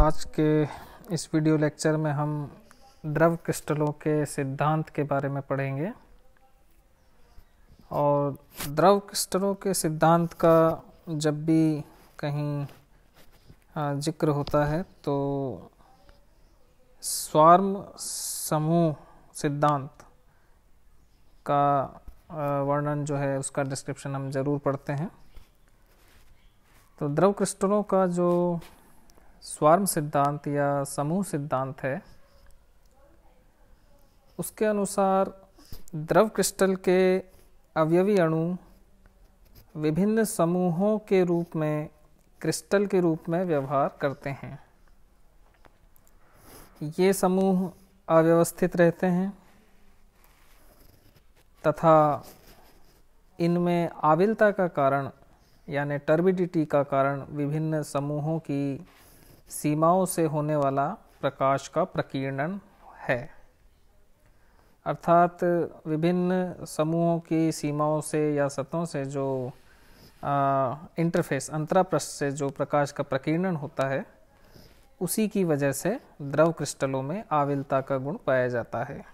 आज के इस वीडियो लेक्चर में हम द्रव क्रिस्टलों के सिद्धांत के बारे में पढ़ेंगे। और द्रव क्रिस्टलों के सिद्धांत का जब भी कहीं जिक्र होता है तो स्वार्म समूह सिद्धांत का वर्णन जो है उसका डिस्क्रिप्शन हम ज़रूर पढ़ते हैं। तो द्रव क्रिस्टलों का जो स्वार्म सिद्धांत या समूह सिद्धांत है उसके अनुसार द्रव क्रिस्टल के अवयवी अणु विभिन्न समूहों के रूप में क्रिस्टल के रूप में व्यवहार करते हैं। ये समूह अव्यवस्थित रहते हैं तथा इनमें आविलता का कारण यानी टर्बिडिटी का कारण विभिन्न समूहों की सीमाओं से होने वाला प्रकाश का प्रकीर्णन है। अर्थात विभिन्न समूहों की सीमाओं से या सतहों से जो इंटरफेस अंतरापृष्ठ से जो प्रकाश का प्रकीर्णन होता है उसी की वजह से द्रव क्रिस्टलों में आविलता का गुण पाया जाता है।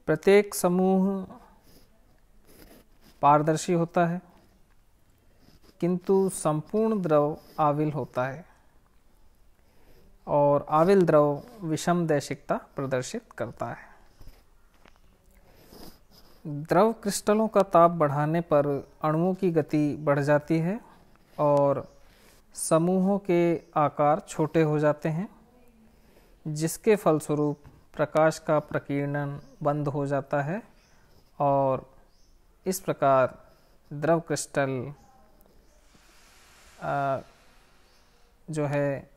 प्रत्येक समूह पारदर्शी होता है किंतु संपूर्ण द्रव आविल होता है और आविल द्रव विषम दैशिकता प्रदर्शित करता है। द्रव क्रिस्टलों का ताप बढ़ाने पर अणुओं की गति बढ़ जाती है और समूहों के आकार छोटे हो जाते हैं, जिसके फलस्वरूप प्रकाश का प्रकीर्णन बंद हो जाता है और इस प्रकार द्रव क्रिस्टल जो है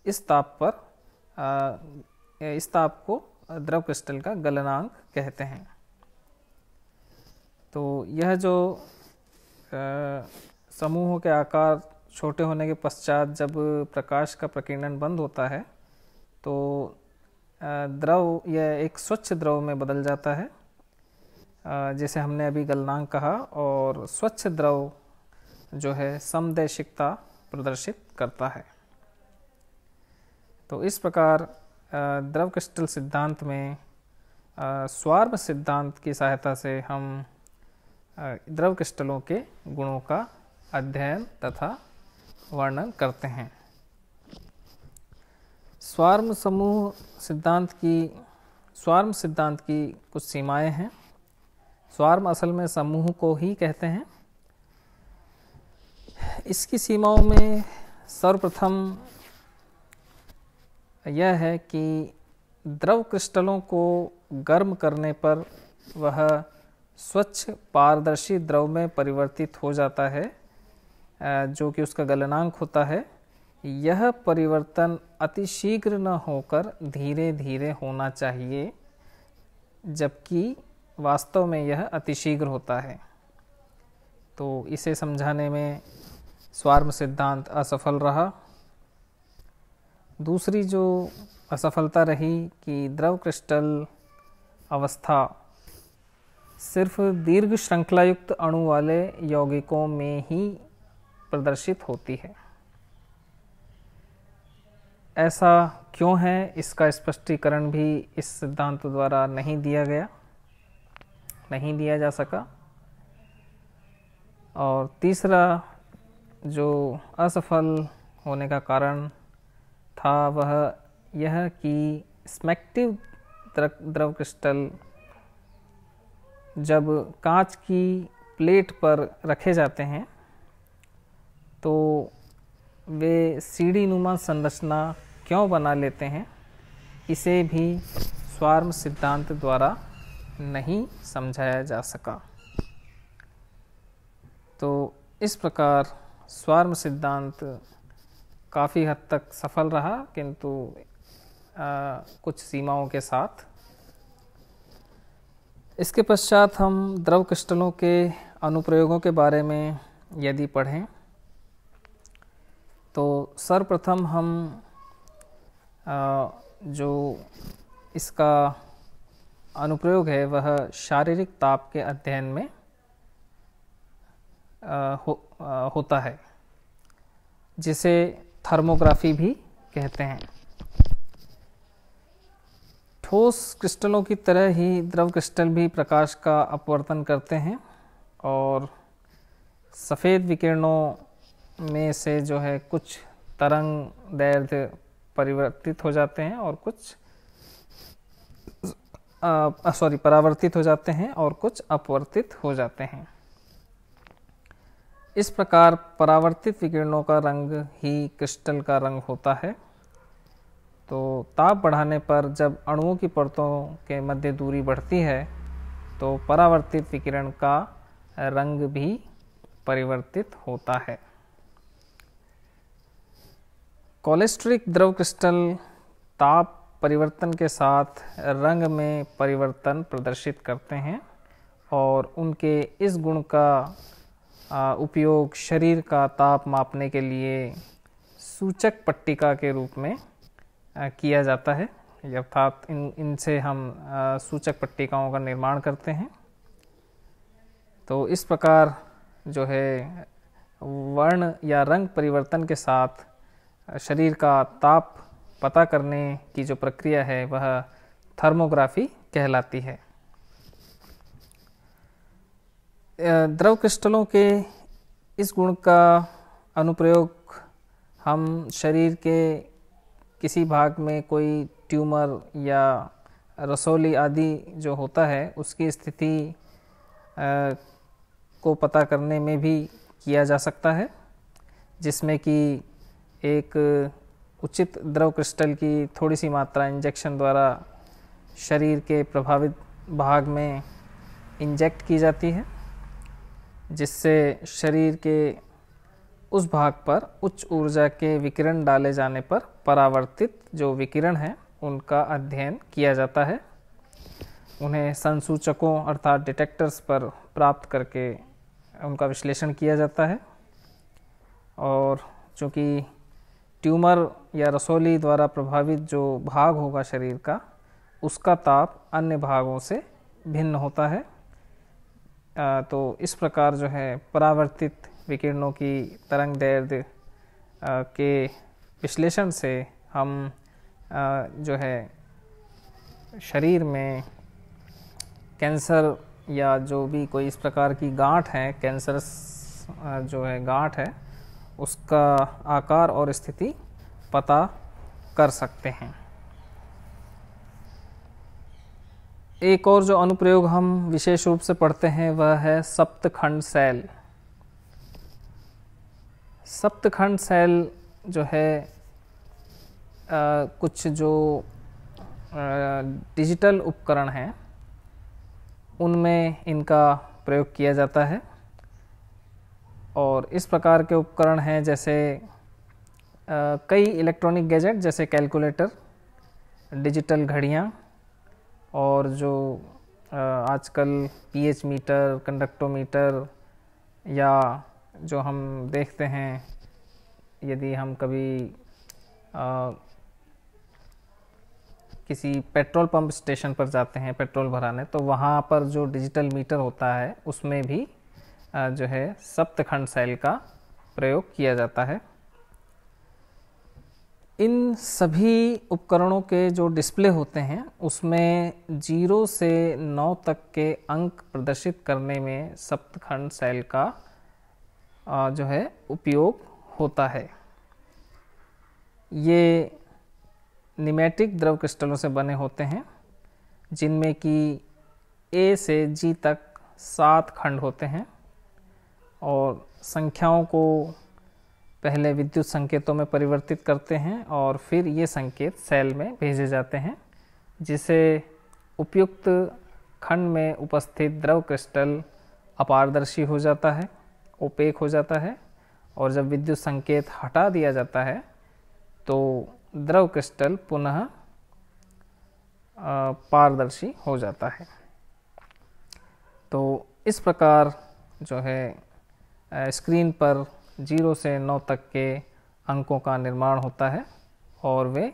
इस ताप को द्रव क्रिस्टल का गलनांक कहते हैं। तो यह जो समूहों के आकार छोटे होने के पश्चात जब प्रकाश का प्रकीर्णन बंद होता है तो द्रव यह एक स्वच्छ द्रव में बदल जाता है, जैसे हमने अभी गलनांक कहा, और स्वच्छ द्रव जो है समदैशिकता प्रदर्शित करता है। तो इस प्रकार द्रव क्रिस्टल सिद्धांत में स्वार्म सिद्धांत की सहायता से हम द्रव क्रिस्टलों के गुणों का अध्ययन तथा वर्णन करते हैं। स्वार्म सिद्धांत की कुछ सीमाएं हैं। स्वार्म असल में समूह को ही कहते हैं। इसकी सीमाओं में सर्वप्रथम यह है कि द्रव क्रिस्टलों को गर्म करने पर वह स्वच्छ पारदर्शी द्रव में परिवर्तित हो जाता है, जो कि उसका गलनांक होता है। यह परिवर्तन अतिशीघ्र न होकर धीरे धीरे होना चाहिए, जबकि वास्तव में यह अतिशीघ्र होता है। तो इसे समझाने में स्वार्म सिद्धांत असफल रहा। दूसरी जो असफलता रही कि द्रव क्रिस्टल अवस्था सिर्फ दीर्घ श्रृंखलायुक्त अणु वाले यौगिकों में ही प्रदर्शित होती है। ऐसा क्यों है, इसका स्पष्टीकरण भी इस सिद्धांत द्वारा नहीं दिया जा सका। और तीसरा जो असफल होने का कारण था वह यह कि स्मेक्टिव द्रव क्रिस्टल जब कांच की प्लेट पर रखे जाते हैं तो वे सीढ़ी नुमा संरचना क्यों बना लेते हैं, इसे भी स्वार्म सिद्धांत द्वारा नहीं समझाया जा सका। तो इस प्रकार स्वार्म सिद्धांत काफ़ी हद तक सफल रहा, किंतु कुछ सीमाओं के साथ। इसके पश्चात हम द्रव क्रिस्टलों के अनुप्रयोगों के बारे में यदि पढ़ें तो सर्वप्रथम हम जो इसका अनुप्रयोग है वह शारीरिक ताप के अध्ययन में होता है, जिसे थर्मोग्राफी भी कहते हैं। ठोस क्रिस्टलों की तरह ही द्रव क्रिस्टल भी प्रकाश का अपवर्तन करते हैं और सफ़ेद विकिरणों में से जो है कुछ तरंग दैर्ध्य परिवर्तित हो जाते हैं और कुछ परावर्तित हो जाते हैं और कुछ अपवर्तित हो जाते हैं। इस प्रकार परावर्तित विकिरणों का रंग ही क्रिस्टल का रंग होता है। तो ताप बढ़ाने पर जब अणुओं की परतों के मध्य दूरी बढ़ती है तो परावर्तित विकिरण का रंग भी परिवर्तित होता है। कोलेस्ट्रिक द्रव क्रिस्टल ताप परिवर्तन के साथ रंग में परिवर्तन प्रदर्शित करते हैं और उनके इस गुण का उपयोग शरीर का ताप मापने के लिए सूचक पट्टिका के रूप में किया जाता है, अर्थात इनसे हम सूचक पट्टिकाओं का निर्माण करते हैं। तो इस प्रकार जो है वर्ण या रंग परिवर्तन के साथ शरीर का ताप पता करने की जो प्रक्रिया है वह थर्मोग्राफी कहलाती है। द्रव क्रिस्टलों के इस गुण का अनुप्रयोग हम शरीर के किसी भाग में कोई ट्यूमर या रसौली आदि जो होता है उसकी स्थिति को पता करने में भी किया जा सकता है, जिसमें कि एक उचित द्रव क्रिस्टल की थोड़ी सी मात्रा इंजेक्शन द्वारा शरीर के प्रभावित भाग में इंजेक्ट की जाती है, जिससे शरीर के उस भाग पर उच्च ऊर्जा के विकिरण डाले जाने पर परावर्तित जो विकिरण हैं उनका अध्ययन किया जाता है। उन्हें संसूचकों अर्थात डिटेक्टर्स पर प्राप्त करके उनका विश्लेषण किया जाता है और चूँकि ट्यूमर या रसौली द्वारा प्रभावित जो भाग होगा शरीर का उसका ताप अन्य भागों से भिन्न होता है। तो इस प्रकार जो है परावर्तित विकिरणों की तरंग दैर्ध्य के विश्लेषण से हम जो है शरीर में कैंसर या जो भी कोई इस प्रकार की गांठ है, कैंसरस जो है गांठ है, उसका आकार और स्थिति पता कर सकते हैं। एक और जो अनुप्रयोग हम विशेष रूप से पढ़ते हैं वह है सप्तखंड सेल। सप्तखंड सेल जो है कुछ जो डिजिटल उपकरण हैं उनमें इनका प्रयोग किया जाता है और इस प्रकार के उपकरण हैं जैसे कई इलेक्ट्रॉनिक गैजेट जैसे कैलकुलेटर, डिजिटल घड़ियाँ और जो आजकल पीएच मीटर, कंडक्टोमीटर या जो हम देखते हैं यदि हम कभी किसी पेट्रोल पंप स्टेशन पर जाते हैं पेट्रोल भराने, तो वहाँ पर जो डिजिटल मीटर होता है उसमें भी जो है सप्तखंड सेल का प्रयोग किया जाता है। इन सभी उपकरणों के जो डिस्प्ले होते हैं उसमें 0 से 9 तक के अंक प्रदर्शित करने में सप्तखंड सेल का जो है उपयोग होता है। ये निमेटिक द्रव क्रिस्टलों से बने होते हैं जिनमें कि A से G तक 7 खंड होते हैं और संख्याओं को पहले विद्युत संकेतों में परिवर्तित करते हैं और फिर ये संकेत सेल में भेजे जाते हैं, जिसे उपयुक्त खंड में उपस्थित द्रव क्रिस्टल अपारदर्शी हो जाता है, ओपेक हो जाता है और जब विद्युत संकेत हटा दिया जाता है तो द्रव क्रिस्टल पुनः पारदर्शी हो जाता है। तो इस प्रकार जो है स्क्रीन पर 0 से 9 तक के अंकों का निर्माण होता है और वे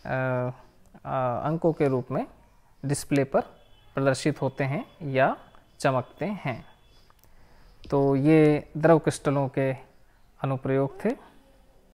अंकों के रूप में डिस्प्ले पर प्रदर्शित होते हैं या चमकते हैं। तो ये द्रव क्रिस्टलों के अनुप्रयोग थे।